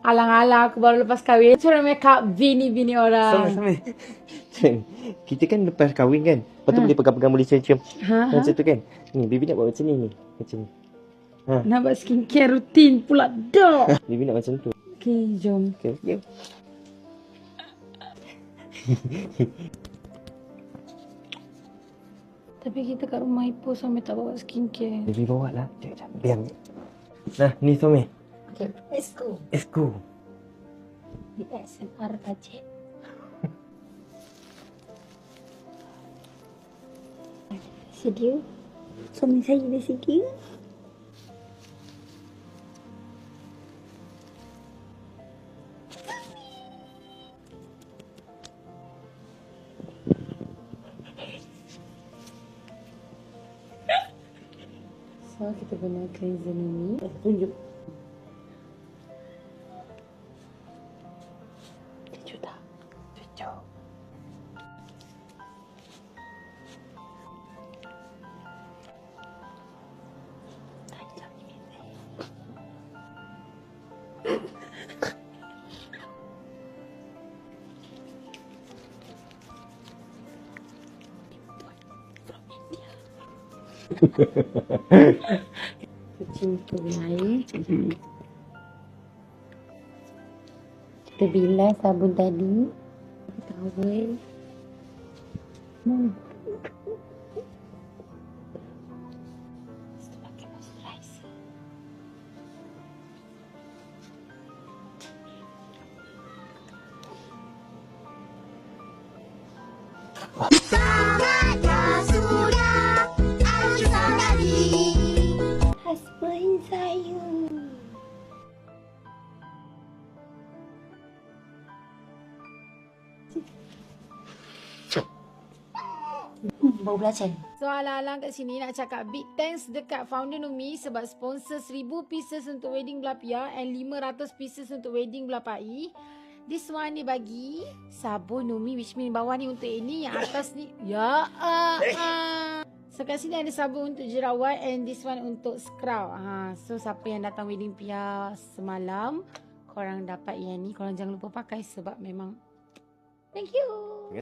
Alang-alang aku baru lepas kahwin. Cara make up bini-bini orang. Sama-sama. Kita kan lepas kahwin kan. Lepas tu boleh pegang-pegang, boleh cium-cium. Macam tu kan. Ni, Bibi nak buat macam ni. Macam ni. Nak buat skincare rutin pula dah. Bibi nak macam tu. Okay, jom. Okay, jom. Tapi kita kat rumah Ipoh sampai tak bawa skincare. Bibi bawa lah. Sekejap. Biar ambil. Nah, ni Somi. Okay, let's go. Let's go. Di ASMR budget. Sedia? Suami saya dah sedia? So, kita guna cleanser ni. Tunjuk. Sejuk tak? Sejuk. Tajam ni. Cuci muka dengan air. Kita bilas sabun tadi. Towel. Kita pakai moisturizer. Husband saya. Bau belacan. So alang-alang kat sini nak cakap big thanks dekat founder Numi sebab sponsor 1000 pieces untuk wedding belah Pia and 500 pieces untuk wedding belah Pak I. This one dia bagi sabun Numi, which mean bawah ni untuk ini, yang atas ni ya So kat sini ada sabun untuk jerawat and this one untuk scrub. So siapa yang datang wedding Pia semalam, korang dapat yang ni. Korang jangan lupa pakai sebab memang thank you.